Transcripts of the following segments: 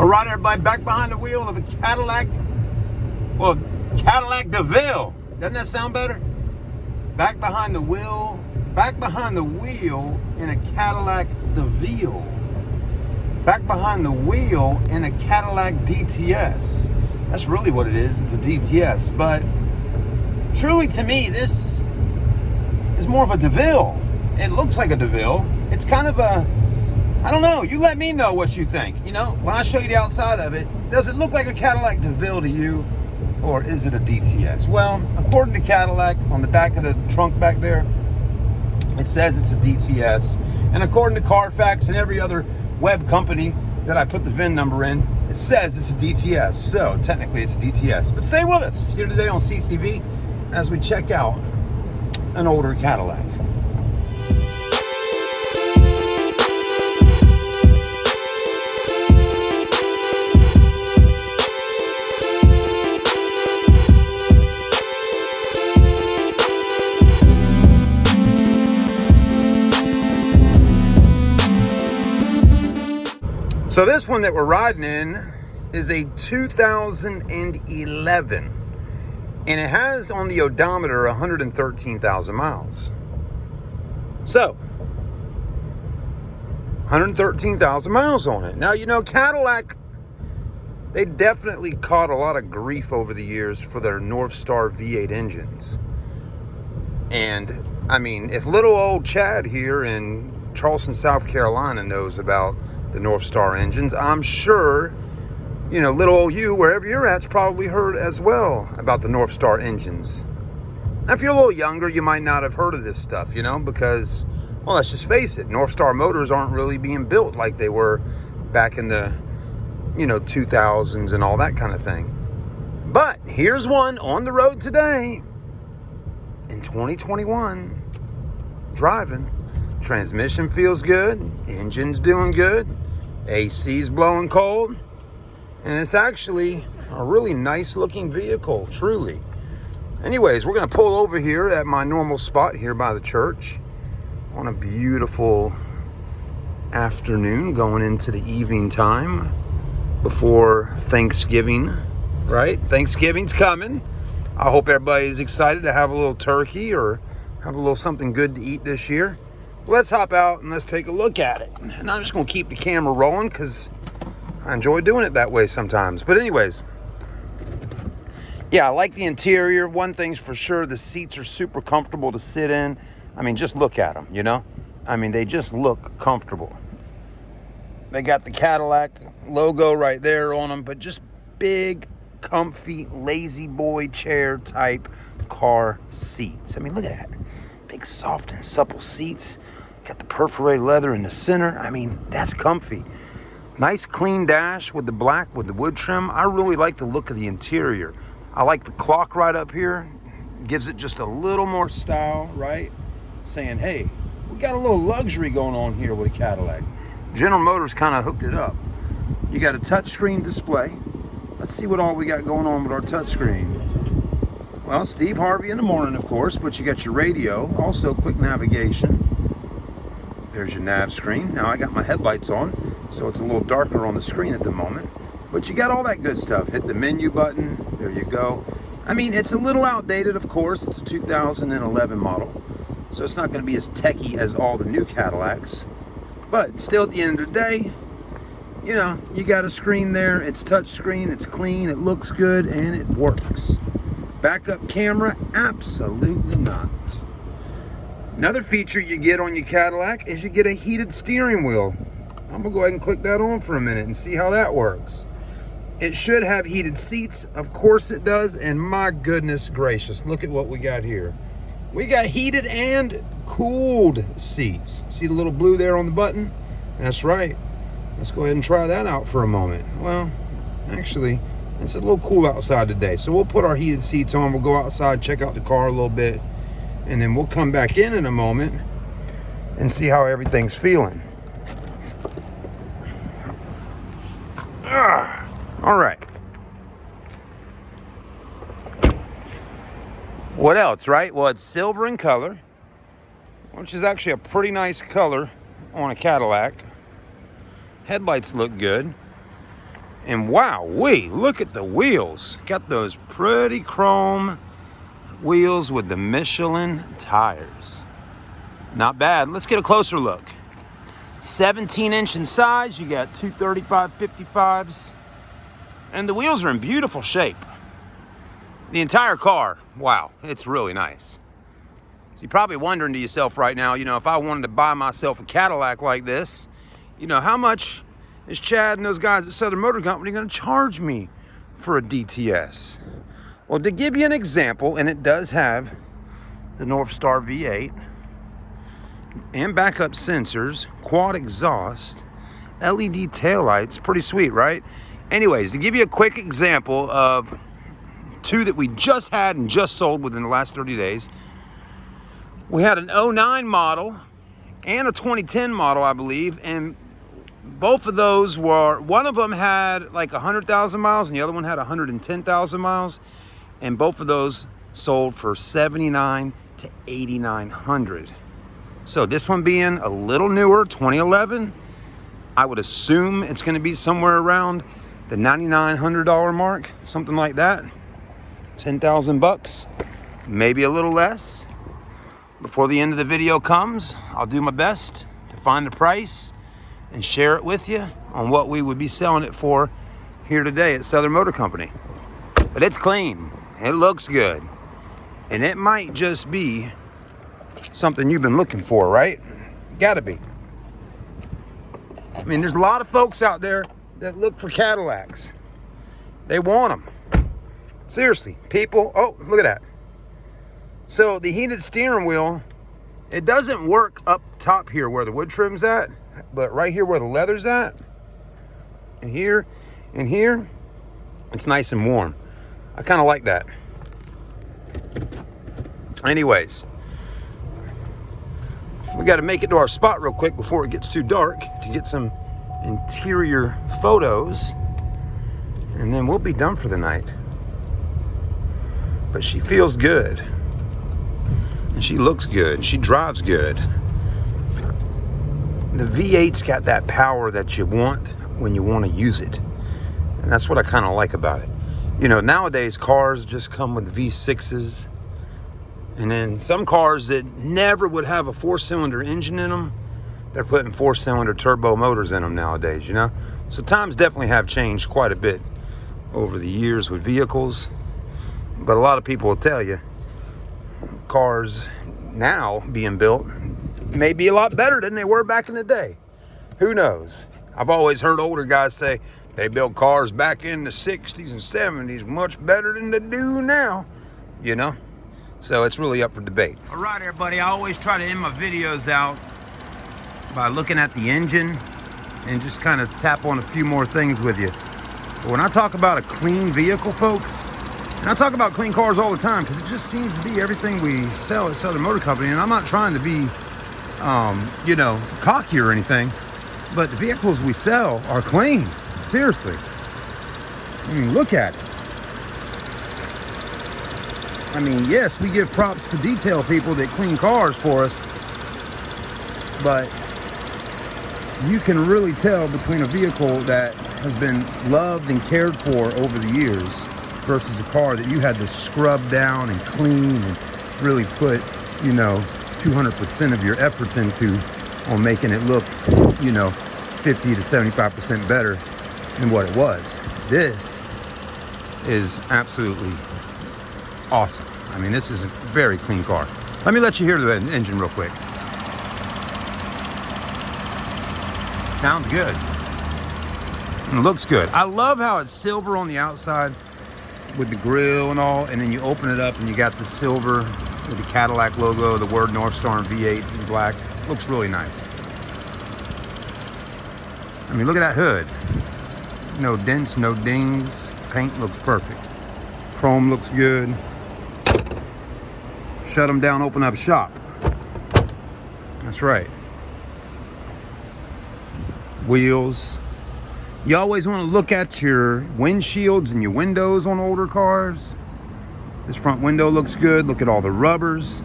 All right, everybody, back behind the wheel of a Cadillac. Well, Cadillac DeVille. Doesn't that sound better? Back behind the wheel in a Cadillac DeVille. Back behind the wheel in a Cadillac DTS. That's really what it is. It's a DTS. But truly, to me, this is more of a DeVille. It looks like a DeVille. It's kind of a, I don't know. You let me know what you think. You know, when I show you the outside of it, does it look like a Cadillac DeVille to you? Or is it a DTS? Well, according to Cadillac, on the back of the trunk back there, it says it's a DTS. And according to Carfax and every other web company that I put the VIN number in, it says it's a DTS. So technically it's a DTS. But stay with us here today on CCV as we check out an older Cadillac. So this one that we're riding in is a 2011, and it has on the odometer 113,000 miles. So 113,000 miles on it. Now, you know, Cadillac, they definitely caught a lot of grief over the years for their North Star V8 engines. And I mean, if little old Chad here in Charleston, South Carolina knows about the North Star engines, I'm sure, you know, little old you, wherever you're at's probably heard as well about the North Star engines. Now, if you're a little younger, you might not have heard of this stuff, you know, because, well, let's just face it, North Star motors aren't really being built like they were back in the, you know, 2000s and all that kind of thing. But here's one on the road today in 2021, driving. Transmission feels good, engine's doing good, AC's blowing cold, and it's actually a really nice looking vehicle, truly. Anyways, we're gonna pull over here at my normal spot here by the church on a beautiful afternoon going into the evening time before Thanksgiving, right? Thanksgiving's coming. I hope everybody's excited to have a little turkey or have a little something good to eat this year. Let's hop out and let's take a look at it. And I'm just going to keep the camera rolling because I enjoy doing it that way sometimes. But anyways, yeah, I like the interior. One thing's for sure, the seats are super comfortable to sit in. I mean, just look at them, you know? I mean, they just look comfortable. They got the Cadillac logo right there on them, but just big, comfy, lazy boy chair type car seats. I mean, look at that. Big, soft and supple seats. Got the perforated leather in the center. I mean, that's comfy. Nice clean dash with the black, with the wood trim. I really like the look of the interior. I like the clock right up here. Gives it just a little more style, right? Saying, hey, we got a little luxury going on here with a Cadillac. General Motors kind of hooked it up. You got a touchscreen display. Let's see what all we got going on with our touchscreen. Well, Steve Harvey in the morning, of course, but you got your radio. Also, click navigation. There's your nav screen. Now, I got my headlights on, so it's a little darker on the screen at the moment. But you got all that good stuff. Hit the menu button. There you go. I mean, it's a little outdated, of course. It's a 2011 model, so it's not going to be as techy as all the new Cadillacs. But still, at the end of the day, you know, you got a screen there. It's touch screen. It's clean. It looks good, and it works. Backup camera? Absolutely not. Another feature you get on your Cadillac is you get a heated steering wheel. I'm gonna go ahead and click that on for a minute and see how that works. It should have heated seats. Of course it does. And my goodness gracious, look at what we got here. We got heated and cooled seats. See the little blue there on the button? That's right. Let's go ahead and try that out for a moment. Well, actually, it's a little cool outside today, so we'll put our heated seats on. We'll go outside, check out the car a little bit, and then we'll come back in a moment and see how everything's feeling. All right. What else, right? Well, it's silver in color, which is actually a pretty nice color on a Cadillac. Headlights look good. And wow, look at the wheels. Got those pretty chrome wheels with the Michelin tires. Not bad. Let's get a closer look. 17-inch in size. You got 235 55s. And the wheels are in beautiful shape. The entire car, wow, it's really nice. So you're probably wondering to yourself right now, you know, if I wanted to buy myself a Cadillac like this, you know, how much is Chad and those guys at Southern Motor Company going to charge me for a DTS? Well, to give you an example, and it does have the North Star V8 and backup sensors, quad exhaust, LED taillights, pretty sweet, right? Anyways, to give you a quick example of two that we just had and just sold within the last 30 days, we had an 09 model and a 2010 model, I believe, and both of those were, one of them had like 100,000 miles and the other one had 110,000 miles, and both of those sold for $7,900 to $8,900. So this one being a little newer, 2011, I would assume it's going to be somewhere around the $9,900 mark, something like that. 10,000 bucks, maybe a little less. Before the end of the video comes, I'll do my best to find the price and share it with you on what we would be selling it for here today at Southern Motor Company. But it's clean, it looks good, and it might just be something you've been looking for, right? Gotta be. I mean, there's a lot of folks out there that look for Cadillacs. They want them. Seriously, people, oh, look at that. So the heated steering wheel, it doesn't work up top here where the wood trim's at, but right here where the leather's at, and here, it's nice and warm. I kind of like that. Anyways, we got to make it to our spot real quick before it gets too dark to get some interior photos, and then we'll be done for the night. But she feels good, and she looks good, and she drives good. The V8's got that power that you want when you want to use it, and that's what I kind of like about it. You know, nowadays cars just come with V6s, and then some cars that never would have a 4-cylinder engine in them, they're putting 4-cylinder turbo motors in them nowadays, you know? So times definitely have changed quite a bit over the years with vehicles. But a lot of people will tell you, cars now being built may be a lot better than they were back in the day. Who knows? I've always heard older guys say they built cars back in the 60s and 70s much better than they do now, you know? So it's really up for debate. All right, everybody, I always try to end my videos out by looking at the engine and just kind of tap on a few more things with you. But when I talk about a clean vehicle, folks, and I talk about clean cars all the time because it just seems to be everything we sell at Southern Motor Company, and I'm not trying to be, you know, cocky or anything, but the vehicles we sell are clean. Seriously. I mean, look at it. I mean, yes, we give props to detail people that clean cars for us, but you can really tell between a vehicle that has been loved and cared for over the years versus a car that you had to scrub down and clean and really put, you know, 200% of your efforts into on making it look, you know, 50 to 75% better than what it was. This is absolutely awesome. I mean, this is a very clean car. Let me let you hear the engine real quick. Sounds good. And it looks good. I love how it's silver on the outside with the grille and all, and then you open it up and you got the silver with the Cadillac logo, the word North Star and V8 in black. Looks really nice. I mean, look at that hood. No dents, no dings. Paint looks perfect. Chrome looks good. Shut them down, open up shop. That's right. Wheels. You always want to look at your windshields and your windows on older cars. This front window looks good. Look at all the rubbers.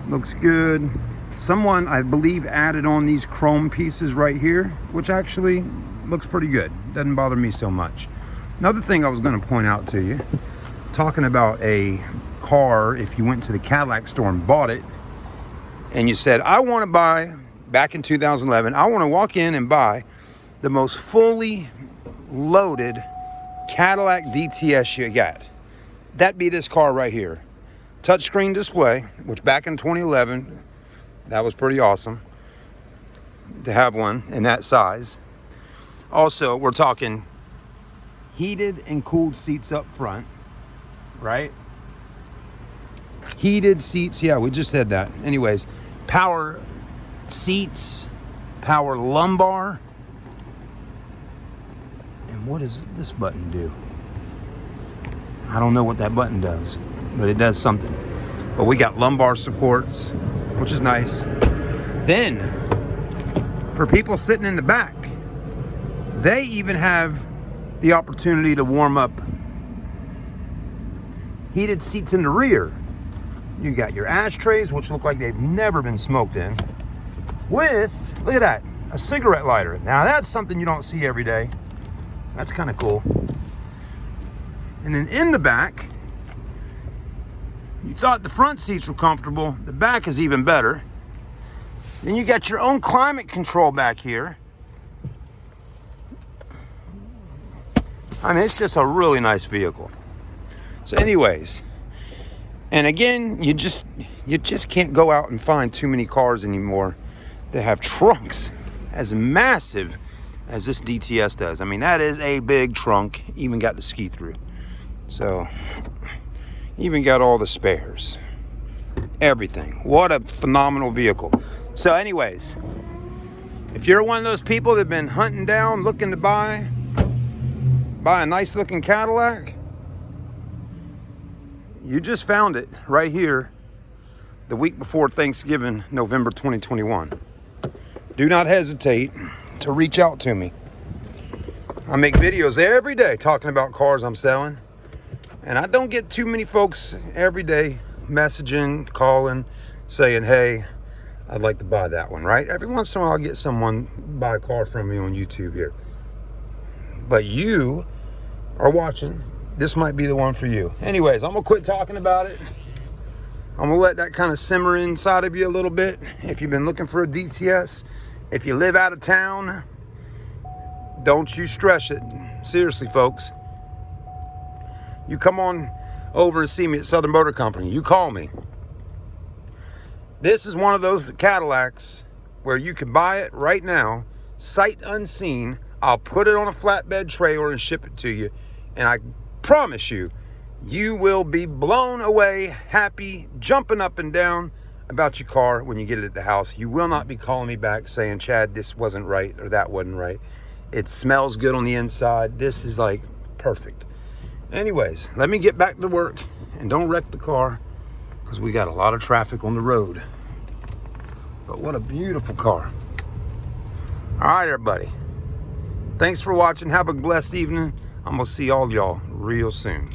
Looks good. Someone, I believe, added on these chrome pieces right here, which actually looks pretty good. Doesn't bother me so much. Another thing I was going to point out to you, talking about a car, if you went to the Cadillac store and bought it, and you said, I want to buy, back in 2011, I want to walk in and buy the most fully loaded Cadillac DTS you got. That'd be this car right here. Touchscreen display, which back in 2011, that was pretty awesome to have one in that size. Also, we're talking heated and cooled seats up front, right? Heated seats, yeah, we just said that. Anyways, power seats, power lumbar. And what does this button do? I don't know what that button does, but it does something. But we got lumbar supports, which is nice. Then, for people sitting in the back, they even have the opportunity to warm up heated seats in the rear. You got your ashtrays, which look like they've never been smoked in, with, look at that, a cigarette lighter. Now that's something you don't see every day. That's kind of cool. And then in the back, you thought the front seats were comfortable. The back is even better. Then you got your own climate control back here. I mean, it's just a really nice vehicle. So anyways, and again, you just can't go out and find too many cars anymore that have trunks as massive as this DTS does. I mean, that is a big trunk. Even got the ski through. So, even got all the spares. Everything. What a phenomenal vehicle. So anyways, if you're one of those people that have been hunting down, looking to buy a nice looking Cadillac, you just found it right here the week before Thanksgiving, November 2021. Do not hesitate to reach out to me. I make videos every day talking about cars I'm selling. And I don't get too many folks every day messaging, calling, saying, hey, I'd like to buy that one, right? Every once in a while, I'll get someone buy a car from me on YouTube here. But you are watching. This might be the one for you. Anyways, I'm going to quit talking about it. I'm going to let that kind of simmer inside of you a little bit. If you've been looking for a DTS, if you live out of town, don't you stress it. Seriously, folks. You come on over and see me at Southern Motor Company. You call me. This is one of those Cadillacs where you can buy it right now, sight unseen. I'll put it on a flatbed trailer and ship it to you. And I promise you, you will be blown away, happy, jumping up and down about your car when you get it at the house. You will not be calling me back saying, Chad, this wasn't right or that wasn't right. It smells good on the inside. This is like perfect. Anyways, let me get back to work and don't wreck the car because we got a lot of traffic on the road. But what a beautiful car. All right, everybody. Thanks for watching. Have a blessed evening. I'm going to see all y'all real soon.